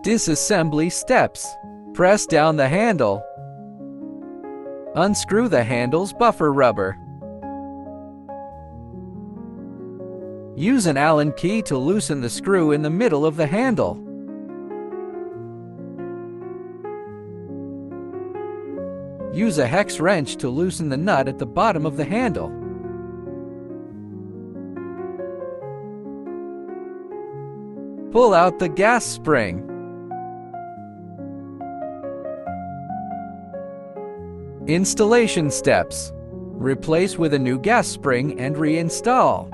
Disassembly steps. Press down the handle. Unscrew the handle's buffer rubber. Use an Allen key to loosen the screw in the middle of the handle. Use a hex wrench to loosen the nut at the bottom of the handle. Pull out the gas spring. Installation steps. Replace with a new gas spring and reinstall.